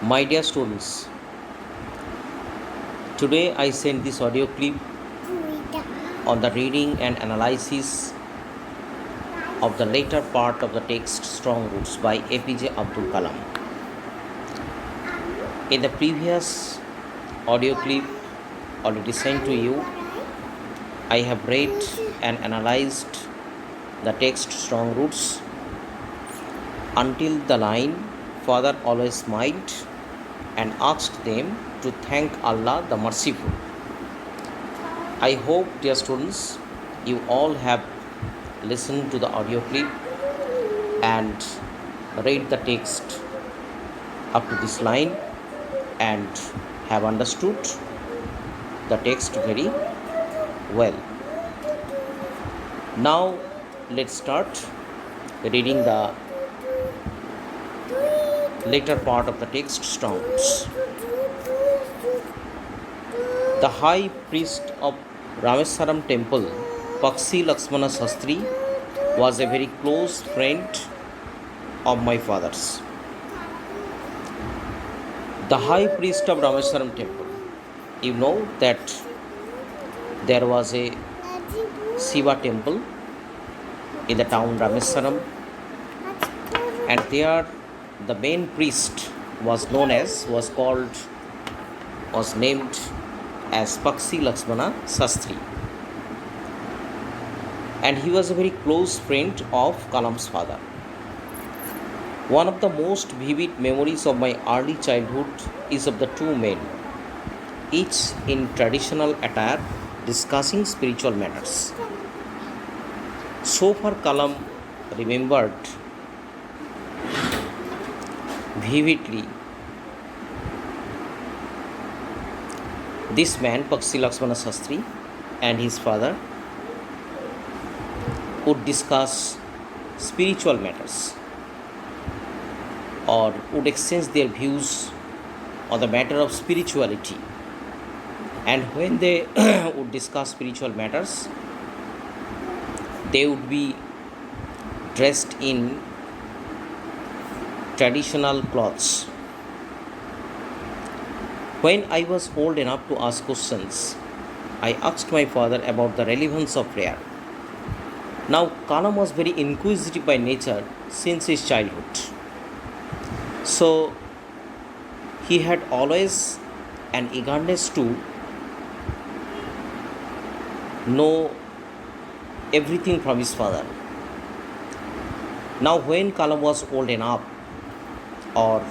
My dear students, today I sent this audio clip on the reading and analysis of the later part of the text Strong Roots by APJ Abdul Kalam. In the previous audio clip already sent to you, I have read and analyzed the text Strong Roots until the line Father always smiled and asked them to thank Allah the Merciful. I hope, dear students, you all have listened to the audio clip and read the text up to this line and have understood the text very well. Now let's start reading the later part of the text Strong Roots. The high priest of Rameswaram temple, Pakshi Lakshmana Sastri, was a very close friend of my father's. The high priest of Rameswaram temple, you know that there was a Shiva temple in the town Rameswaram, and there the main priest was named as Pakshi Lakshmana Sastri, and he was a very close friend of Kalam's father. One of the most vivid memories of my early childhood is of the two men, each in traditional attire, discussing spiritual matters. So far, Kalam remembered vividly this man, Pakshi Lakshmana Sastri, and his father would discuss spiritual matters or would exchange their views on the matter of spirituality. And when they would discuss spiritual matters, they would be dressed in traditional clothes. When I was old enough to ask questions, I asked my father about the relevance of prayer. Now, Kalam was very inquisitive by nature since his childhood. So, he had always an eagerness to know everything from his father. Now, when Kalam was old enough or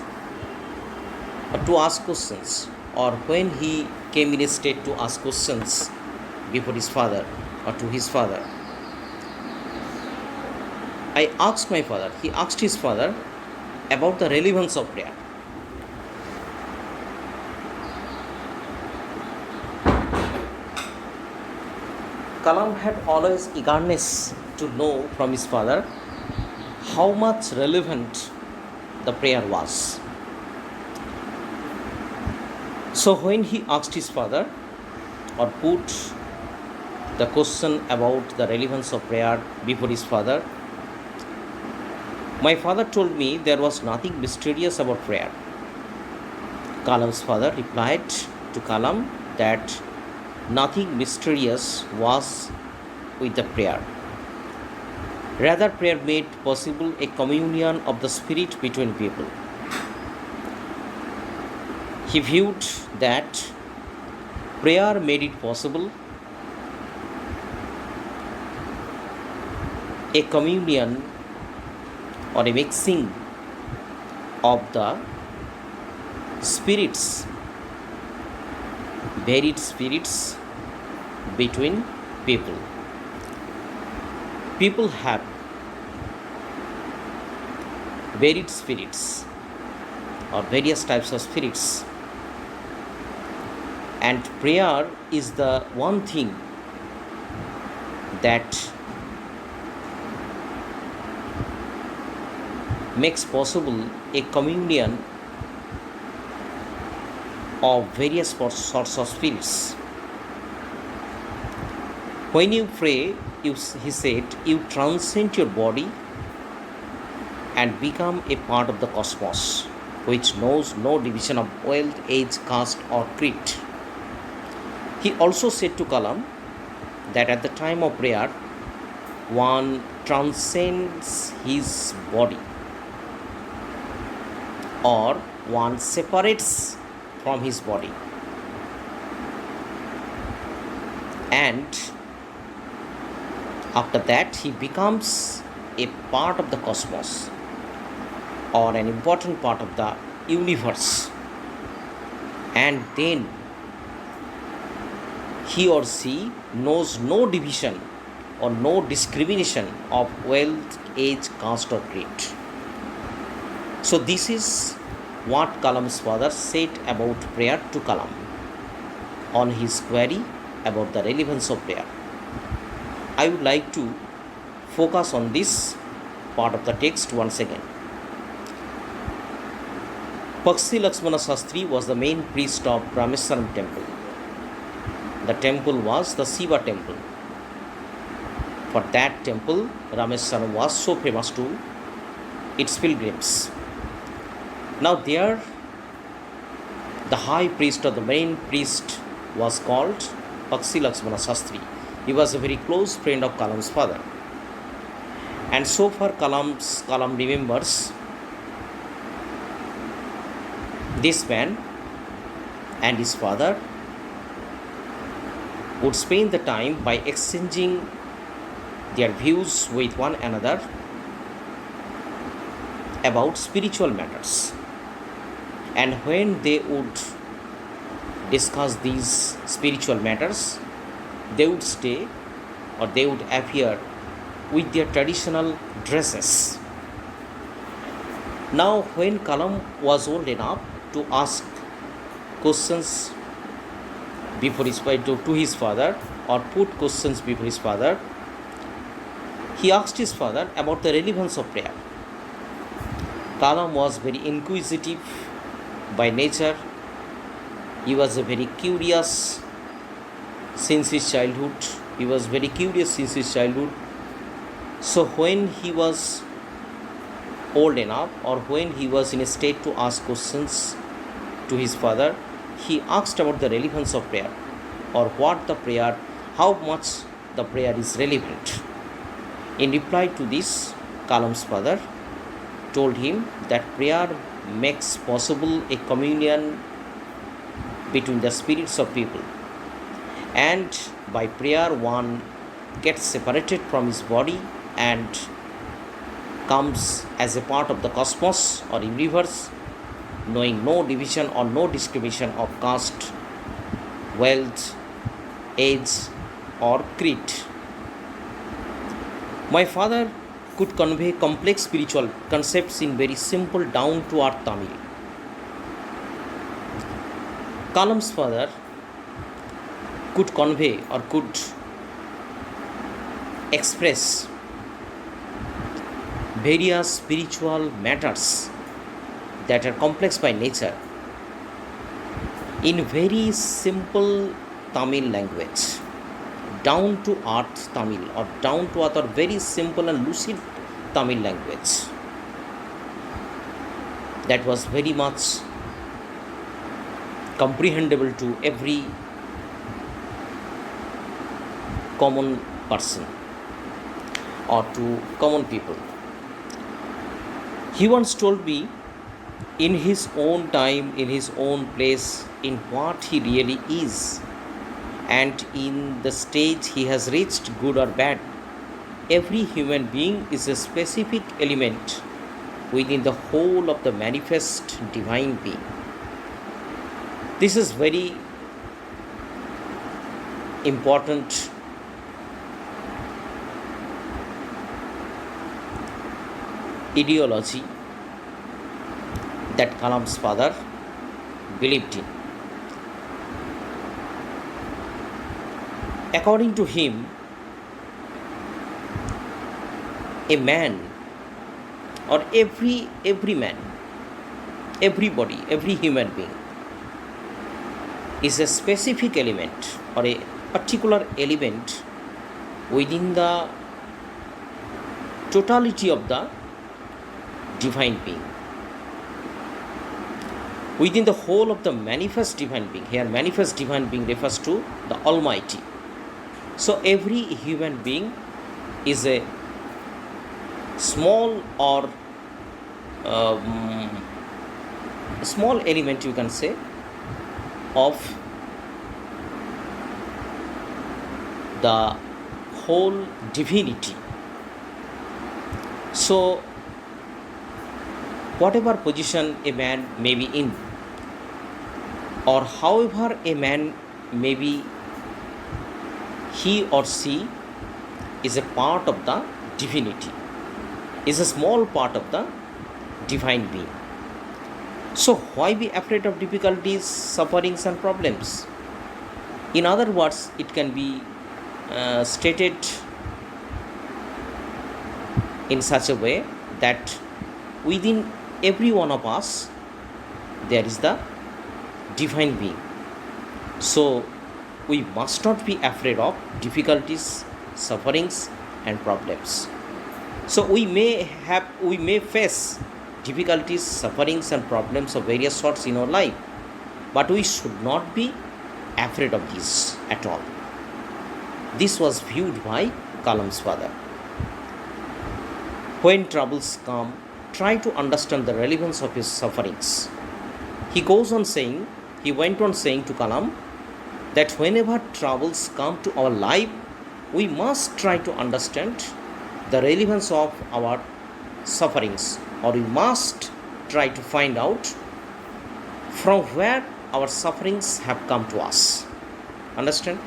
to ask questions, or when he came in a state to ask questions before his father or to his father, he asked his father about the relevance of prayer. Kalam had always eagerness to know from his father how much relevant the prayer was. So when he asked his father or put the question about the relevance of prayer before his father, my father told me there was nothing mysterious about prayer. Kalam's father replied to Kalam that nothing mysterious was with the prayer. Rather, prayer made possible a communion of the spirit between people. He viewed that prayer made it possible a communion or a mixing of the spirits, varied spirits between people. People have varied spirits or various types of spirits, and prayer is the one thing that makes possible a communion of various sorts of spirits. When you pray, he said, you transcend your body and become a part of the cosmos. which knows no division of wealth, age, caste, or creed. He also said to Kalam that at the time of prayer, one transcends his body or one separates from his body, and after that he becomes a part of the cosmos or an important part of the universe, and then he or she knows no division or no discrimination of wealth, age, caste, or creed. So, this is what Kalam's father said about prayer to Kalam on his query about the relevance of prayer. I would like to focus on this part of the text once again. Pakshi Lakshmana Shastri was the main priest of Rameswaram temple. The temple was the Shiva temple. For that temple, Rameswaram was so famous to its pilgrims. Now there, the high priest or the main priest was called Pakshi Lakshmana Shastri. He was a very close friend of Kalam's father. And so far Kalam remembers this man and his father would spend the time by exchanging their views with one another about spiritual matters. And when they would discuss these spiritual matters, they would stay or they would appear with their traditional dresses. Now, when Kalam was old enough to ask questions before to his father or put questions before his father, he asked his father about the relevance of prayer. Kalam was very inquisitive by nature. He was a very curious since his childhood. So when he was old enough or when he was in a state to ask questions to his father, he asked about the relevance of prayer or how much the prayer is relevant. In reply to this, Kalam's father told him that prayer makes possible a communion between the spirits of people, and by prayer one gets separated from his body and comes as a part of the cosmos or universe, knowing no division or no discrimination of caste, wealth, age, or creed. My father could convey complex spiritual concepts in very simple, down-to-earth Tamil. Kalam's father could convey or could express various spiritual matters that are complex by nature in very simple Tamil language, down to earth Tamil or down to earth or very simple and lucid Tamil language that was very much comprehensible to every common person or to common people. He once told me, in his own time, in his own place, in what he really is, and in the stage he has reached, good or bad, every human being is a specific element within the whole of the manifest divine being. This is very important ideology that Kalam's father believed in. According to him, a man or every man, everybody, every human being is a specific element or a particular element within the totality of the divine being. within the whole of the manifest divine being. Here, manifest divine being refers to the Almighty. So, every human being is a small or small element, you can say, of the whole divinity. So, whatever position a man may be in, or however a man may be, he or she is a part of the divinity, is a small part of the divine being. So, why be afraid of difficulties, sufferings, and problems? In other words, it can be stated in such a way that within every one of us there is the divine being. So, we must not be afraid of difficulties, sufferings, and problems. So, we may face difficulties, sufferings, and problems of various sorts in our life, but we should not be afraid of these at all. This was viewed by Kalam's father. When troubles come, try to understand the relevance of his sufferings. He went on saying to Kalam that whenever troubles come to our life, we must try to understand the relevance of our sufferings, or we must try to find out from where our sufferings have come to us. Understand?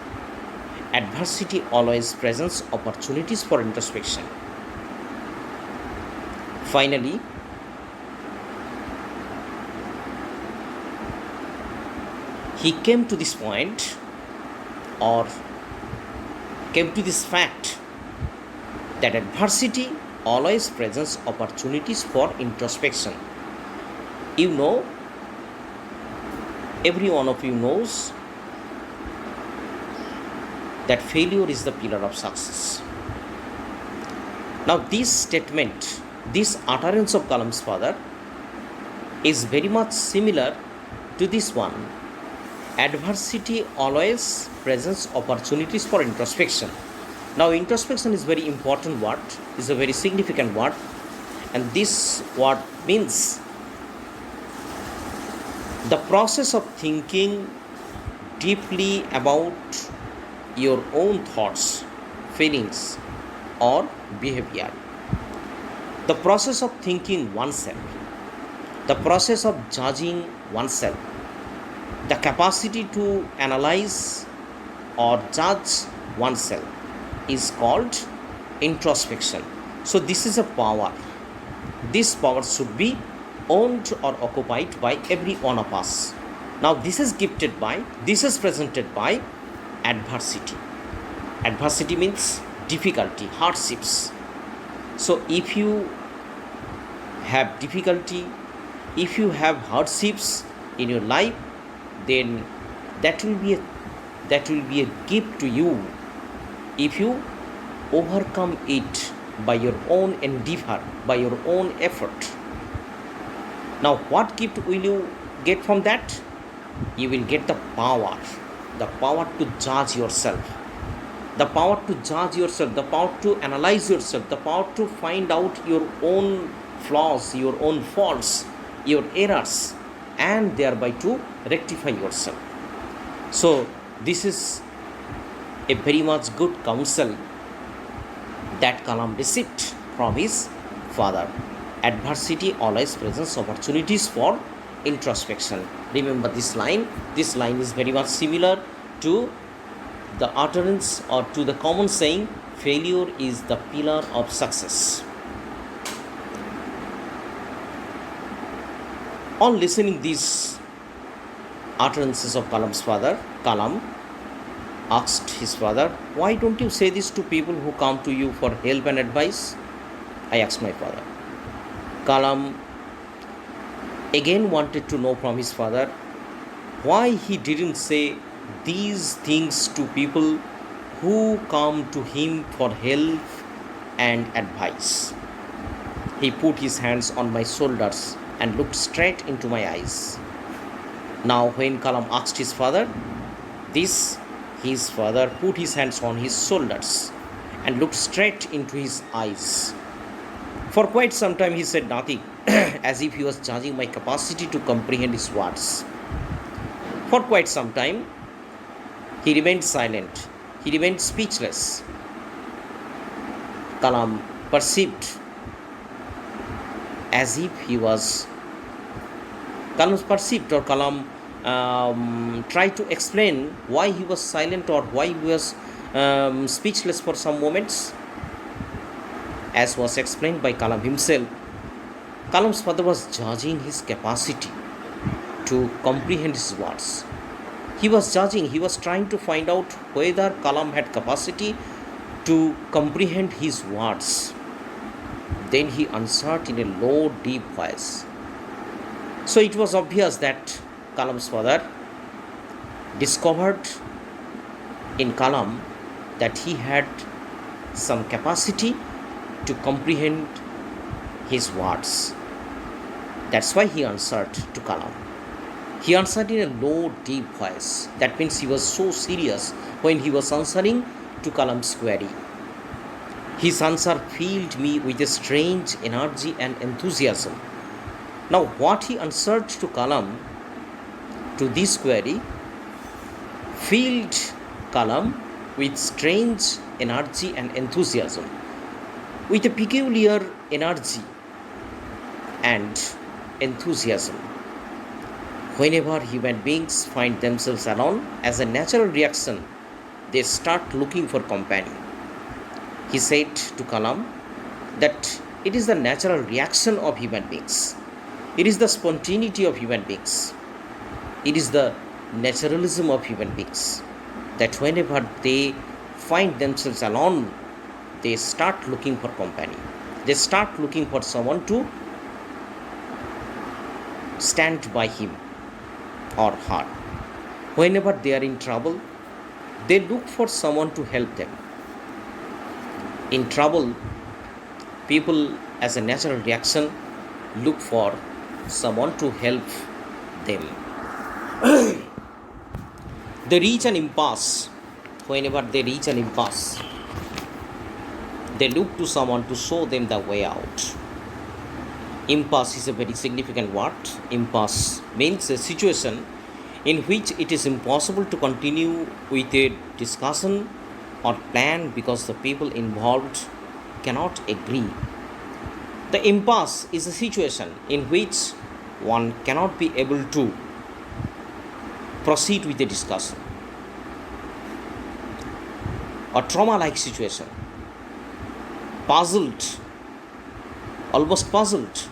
Adversity always presents opportunities for introspection. Finally, he came to this point, or came to this fact, that adversity always presents opportunities for introspection. You know, every one of you knows that failure is the pillar of success. Now, this statement, this utterance of Kalam's father is very much similar to this one. Adversity always presents opportunities for introspection. Now, introspection is very important word, is a very significant word, and this word means the process of thinking deeply about your own thoughts, feelings, or behavior. The process of thinking oneself, the process of judging oneself, the capacity to analyze or judge oneself is called introspection. So, this is a power. This power should be owned or occupied by every one of us. Now, this is presented by adversity. Adversity means difficulty, hardships. So, if you have difficulty, if you have hardships in your life, then that will be a gift to you if you overcome it by your own endeavor, by your own effort. Now, what gift will you get from that? You will get the power to judge yourself, the power to analyze yourself, the power to find out your own flaws, your own faults, your errors, and thereby to rectify yourself. So, this is a very much good counsel that Kalam received from his father. Adversity always presents opportunities for introspection. Remember this line. This line is very much similar to the utterance or to the common saying, failure is the pillar of success. On listening these utterances of Kalam's father, Kalam asked his father, "Why don't you say this to people who come to you for help and advice?" I asked my father. Kalam again wanted to know from his father why he didn't say these things to people who come to him for help and advice. He put his hands on my shoulders and looked straight into my eyes. Now, when Kalam asked his father this, his father put his hands on his shoulders and looked straight into his eyes. For quite some time, he said nothing, as if he was judging my capacity to comprehend his words. For quite some time, he remained silent. He remained speechless. Kalam perceived as if he was. Kalam perceived, or Kalam tried to explain why he was silent or why he was speechless for some moments. As was explained by Kalam himself, Kalam's father was judging his capacity to comprehend his words. He was judging, he was trying to find out whether Kalam had capacity to comprehend his words. Then he answered in a low, deep voice. So it was obvious that Kalam's father discovered in Kalam that he had some capacity to comprehend his words. That's why he answered to Kalam. He answered in a low, deep voice. That means he was so serious when he was answering to Kalam's query. His answer filled me with a strange energy and enthusiasm. Now, what he answered to Kalam, to this query, filled Kalam with strange energy and enthusiasm, with a peculiar energy and enthusiasm. Whenever human beings find themselves alone, as a natural reaction, they start looking for company. He said to Kalam that it is the natural reaction of human beings. It is the spontaneity of human beings. It is the naturalism of human beings that whenever they find themselves alone, they start looking for company. They start looking for someone to stand by him or her. Whenever they are in trouble, they look for someone to help them. In trouble, people, as a natural reaction, look for someone to help them. They reach an impasse. Whenever they reach an impasse, they look to someone to show them the way out. Impasse is a very significant word. Impasse means a situation in which it is impossible to continue with a discussion or plan because the people involved cannot agree. The impasse is a situation in which one cannot be able to proceed with the discussion. A trauma-like situation. Puzzled, almost puzzled,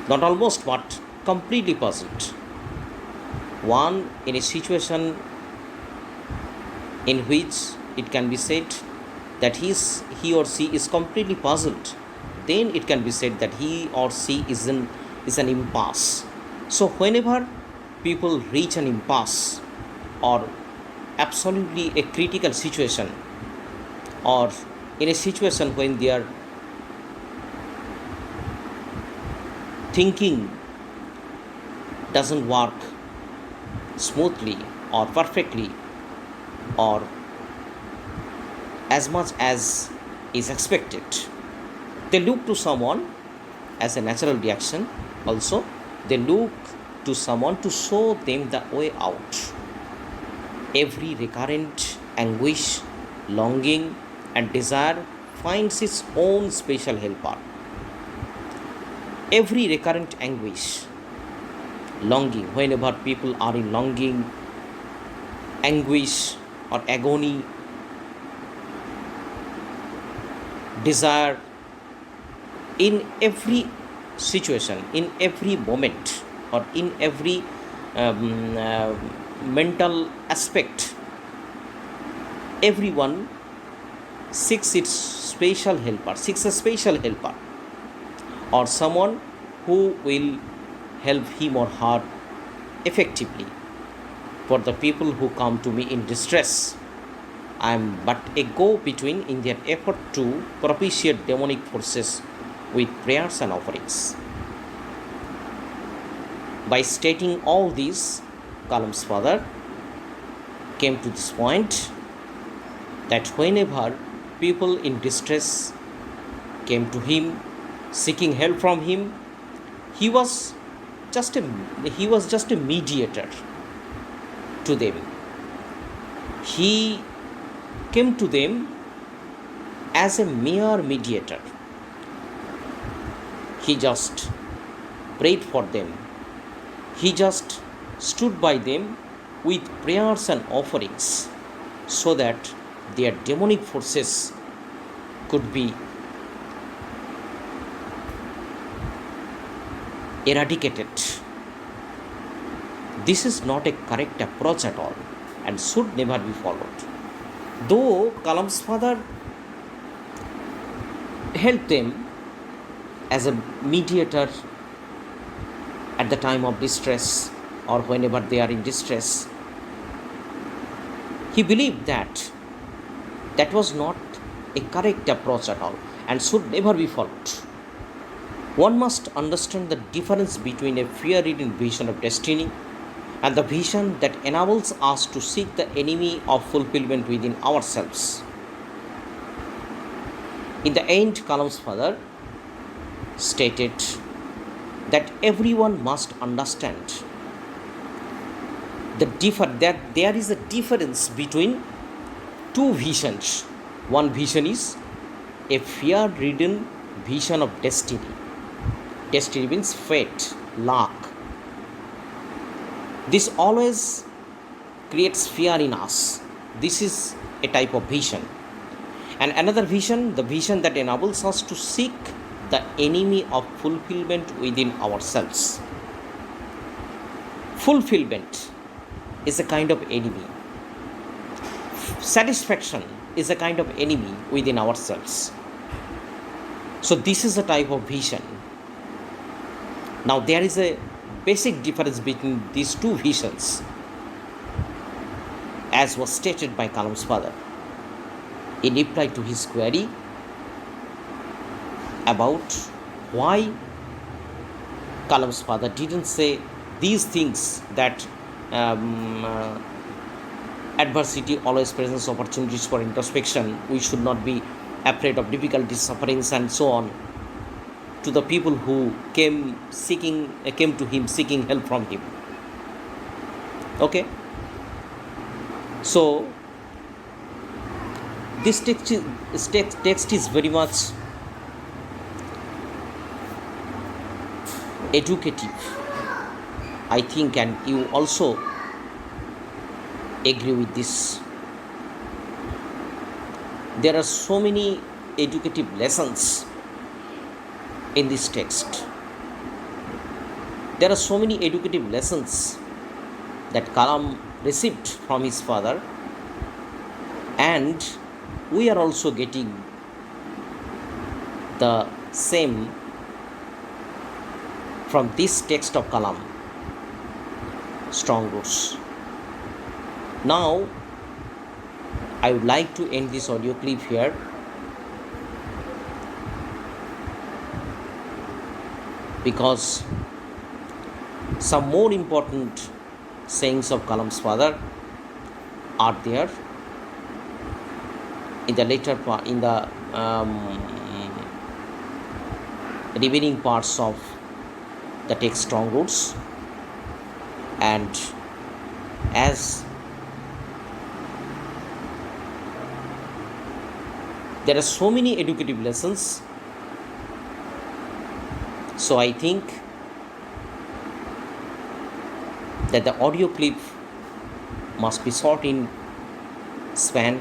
not almost but completely puzzled. One in a situation in which it can be said that he or she is completely puzzled, then it can be said that he or she is an impasse. So whenever people reach an impasse or absolutely a critical situation, or in a situation when their thinking doesn't work smoothly or perfectly or as much as is expected, they look to someone as a natural reaction. Also, they look to someone to show them the way out. Every recurrent anguish, longing, and desire finds its own special helper. Every recurrent anguish, longing, whenever people are in longing, anguish, or agony, desire, in every situation, in every moment, or in every mental aspect, everyone seeks its special helper, seeks a special helper, or someone who will help him or her effectively. For the people who come to me in distress, I am but a go-between in their effort to propitiate demonic forces with prayers and offerings. By stating all this, Kalam's father came to this point that whenever people in distress came to him seeking help from him, he was just a mediator to them. He came to them as a mere mediator. He just prayed for them. He just stood by them with prayers and offerings so that their demonic forces could be eradicated. This is not a correct approach at all and should never be followed. Though Kalam's father helped them as a mediator at the time of distress or whenever they are in distress, he believed that that was not a correct approach at all and should never be followed. One must understand the difference between a fear-ridden vision of destiny and the vision that enables us to seek the enemy of fulfillment within ourselves. In the end, Kalam's father stated that everyone must understand that there is a difference between two visions. One vision is a fear-ridden vision of destiny. Destiny means fate, luck. This always creates fear in us. This is a type of vision. And another vision, the vision that enables us to seek the enemy of fulfillment within ourselves. Fulfillment is a kind of enemy. Satisfaction is a kind of enemy within ourselves. So this is a type of vision. Now there is a basic difference between these two visions, as was stated by Kalam's father in reply to his query about why Kalam's father didn't say these things, that adversity always presents opportunities for introspection, we should not be afraid of difficulties, sufferings and so on, to the people who came to him seeking help from him. Okay, so this text is very much educative, I think, and you also agree with this. There are so many educative lessons in this text. There are so many educative lessons that Kalam received from his father, and we are also getting the same from this text of Kalam, Strong Roots. Now, I would like to end this audio clip here. Because some more important sayings of Kalam's father are there in the later part, in the remaining parts of the text Strong Roots, and as there are so many educative lessons, so I think that the audio clip must be short in span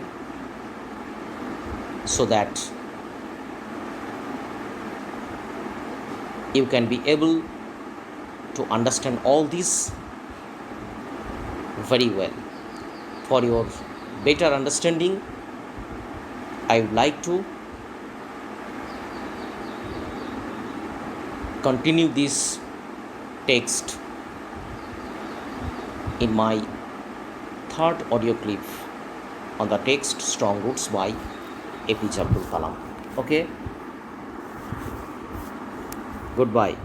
so that you can be able to understand all this very well. For your better understanding, I would like to continue this text in my third audio clip on the text Strong Roots by APJ Abdul Kalam. Okay, goodbye.